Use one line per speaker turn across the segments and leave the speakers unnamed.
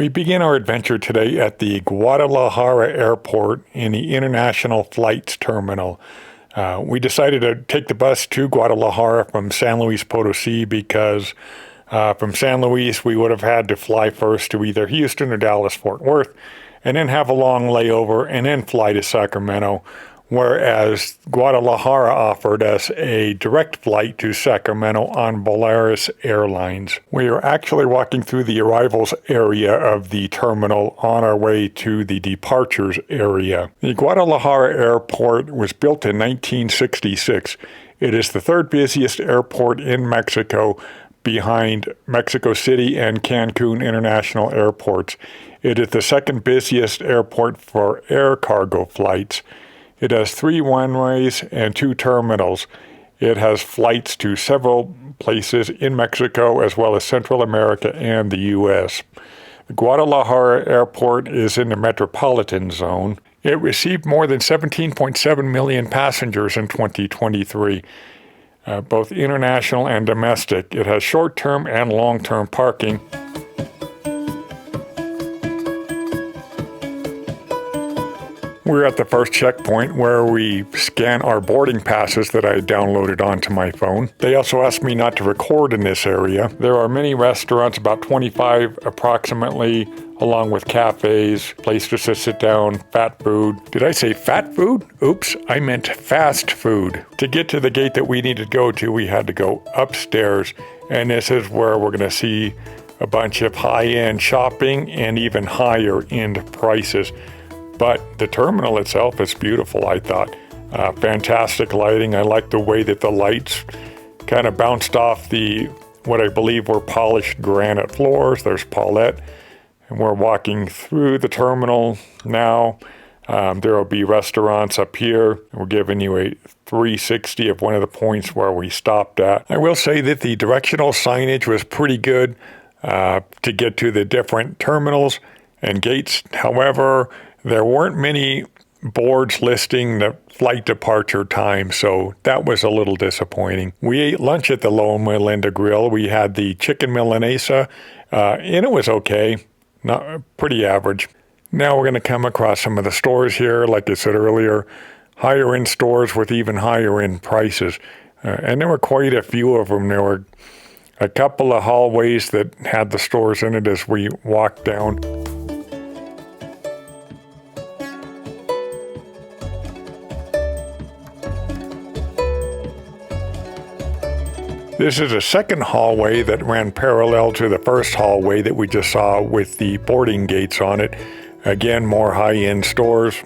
We begin our adventure today at the Guadalajara Airport in the International Flights Terminal. We decided to take the bus to Guadalajara from San Luis Potosí because from San Luis we would have had to fly first to either Houston or Dallas Fort Worth and then have a long layover and then fly to Sacramento, whereas Guadalajara offered us a direct flight to Sacramento on Volaris Airlines. We are actually walking through the arrivals area of the terminal on our way to the departures area. The Guadalajara Airport was built in 1966. It is the third busiest airport in Mexico behind Mexico City and Cancun International Airports. It is the second busiest airport for air cargo flights. It has 3 runways and 2 terminals. It has flights to several places in Mexico as well as Central America and the U.S. The Guadalajara Airport is in the metropolitan zone. It received more than 17.7 million passengers in 2023, both international and domestic. It has short-term and long-term parking. We're at the first checkpoint where we scan our boarding passes that I downloaded onto my phone. They also asked me not to record in this area. There are many restaurants, about 25 approximately, along with cafes, places to sit down, fat food. Did I say fat food? Oops, I meant fast food. To get to the gate that we needed to go to, we had to go upstairs, and this is where we're going to see a bunch of high-end shopping and even higher-end prices. But the terminal itself is beautiful, I thought. Fantastic lighting. I like the way that the lights kind of bounced off what I believe were polished granite floors. There's Paulette. And we're walking through the terminal now. There will be restaurants up here. We're giving you a 360 of one of the points where we stopped at. I will say that the directional signage was pretty good to get to the different terminals and gates. However, there weren't many boards listing the flight departure time, so that was a little disappointing. We ate lunch at the Loma Linda Grill. We had the chicken milanesa, and it was okay, not pretty average. Now we're going to come across some of the stores here, like I said earlier, higher-end stores with even higher-end prices. And there were quite a few of them. There were a couple of hallways that had the stores in it as we walked down. This is a second hallway that ran parallel to the first hallway that we just saw with the boarding gates on it. Again, more high-end stores.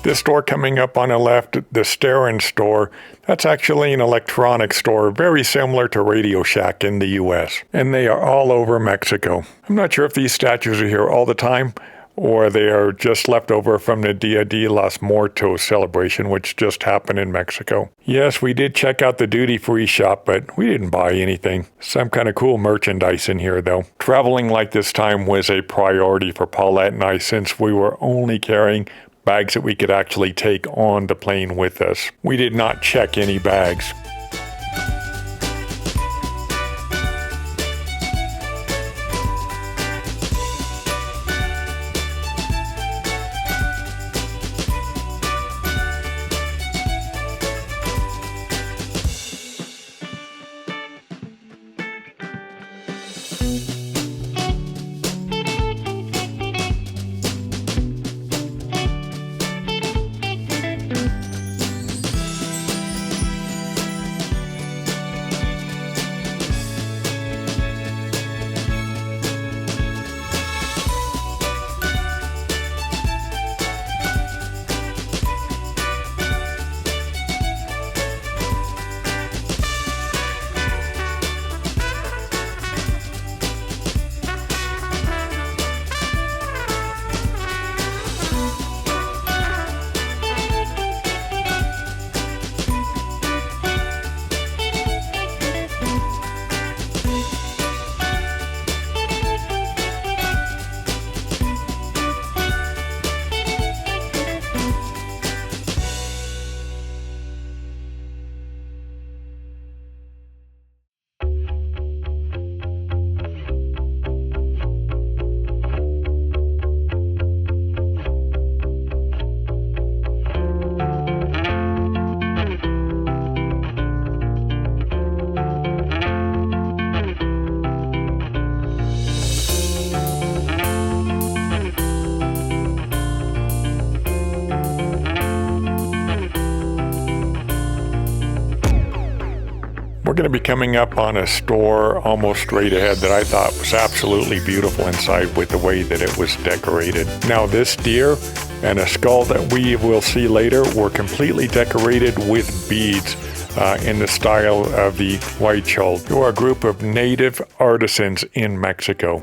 This store coming up on the left, the Starin store, that's actually an electronics store, very similar to Radio Shack in the U.S. And they are all over Mexico. I'm not sure if these statues are here all the time, or they are just left over from the Dia de los Muertos celebration, which just happened in Mexico. Yes, we did check out the duty-free shop, but we didn't buy anything. Some kind of cool merchandise in here, though. Traveling like this time was a priority for Paulette and I, since we were only carrying bags that we could actually take on the plane with us. We did not check any bags. We're going to be coming up on a store almost straight ahead that I thought was absolutely beautiful inside with the way that it was decorated. Now this deer and a skull that we will see later were completely decorated with beads in the style of the Huichol, who are a group of native artisans in Mexico.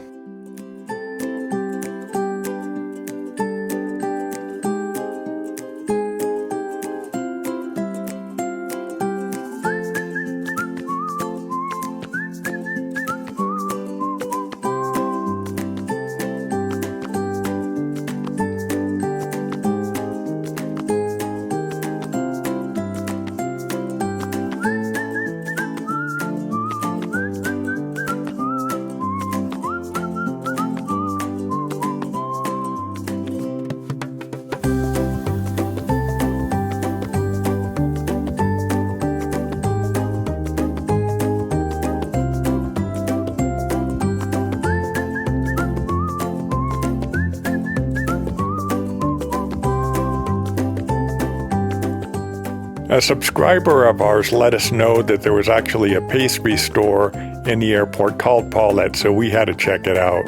A subscriber of ours let us know that there was actually a pastry store in the airport called Paulette, so we had to check it out.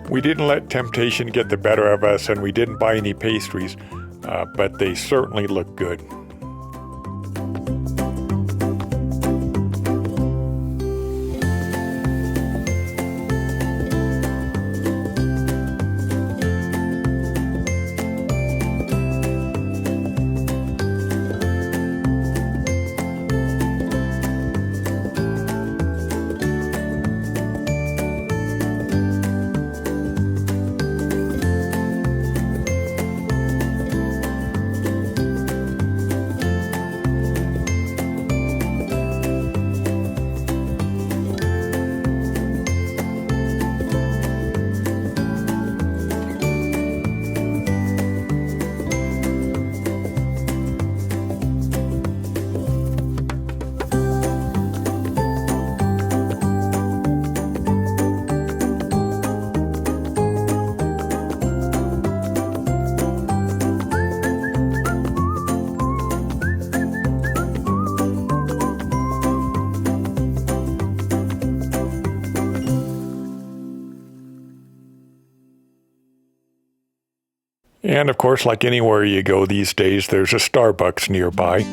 We didn't let temptation get the better of us, and we didn't buy any pastries, but they certainly look good. And of course, like anywhere you go these days, there's a Starbucks nearby.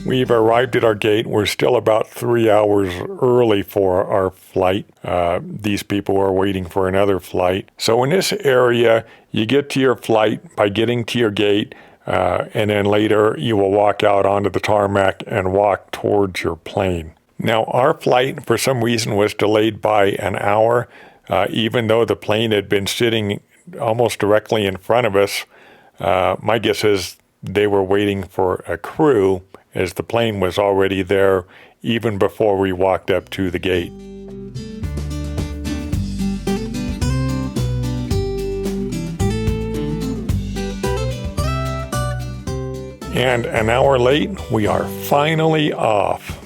We've arrived at our gate. We're still about 3 hours early for our flight. These people are waiting for another flight. So in this area, you get to your flight by getting to your gate, and then later you will walk out onto the tarmac and walk towards your plane. Now, our flight, for some reason, was delayed by an hour, even though the plane had been sitting almost directly in front of us. My guess is they were waiting for a crew, as the plane was already there even before we walked up to the gate. And an hour late, we are finally off.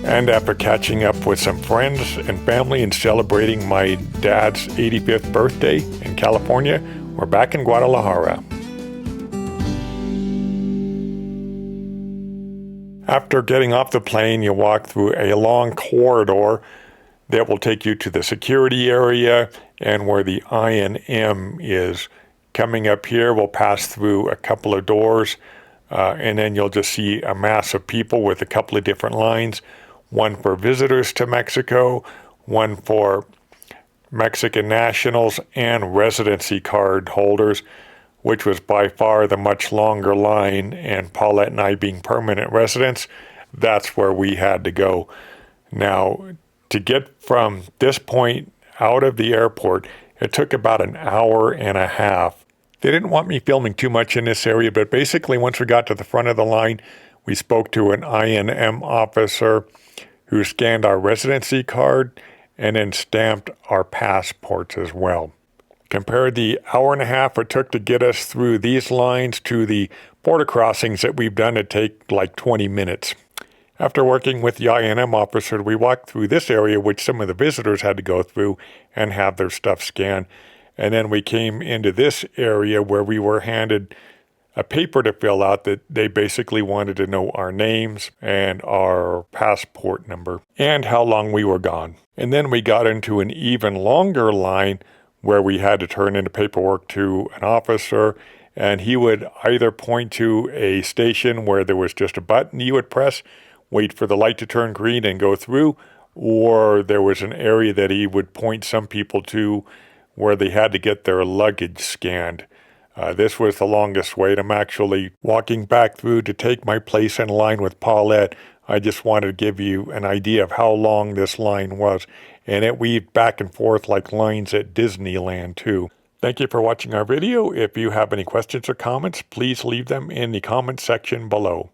And after catching up with some friends and family and celebrating my dad's 85th birthday in California, we're back in Guadalajara. After getting off the plane, you walk through a long corridor that will take you to the security area and where the I&M is. Coming up here, we'll pass through a couple of doors, and then you'll just see a mass of people with a couple of different lines. One for visitors to Mexico, one for Mexican nationals and residency card holders. which was by far the much longer line, and Paulette and I being permanent residents, that's where we had to go. Now, to get from this point out of the airport, it took about an hour and a half. They didn't want me filming too much in this area, but basically once we got to the front of the line, we spoke to an I&M officer who scanned our residency card and then stamped our passports as well. Compare the hour and a half it took to get us through these lines to the border crossings that we've done, it take like 20 minutes. After working with the I&M officer, we walked through this area, which some of the visitors had to go through and have their stuff scanned. And then we came into this area where we were handed a paper to fill out that they basically wanted to know our names and our passport number and how long we were gone. And then we got into an even longer line where we had to turn in the paperwork to an officer, and he would either point to a station where there was just a button you would press, wait for the light to turn green and go through, or there was an area that he would point some people to where they had to get their luggage scanned. This was the longest wait. I'm actually walking back through to take my place in line with Paulette. I just wanted to give you an idea of how long this line was, and it weaved back and forth like lines at Disneyland too. Thank you for watching our video. If you have any questions or comments, please leave them in the comment section below.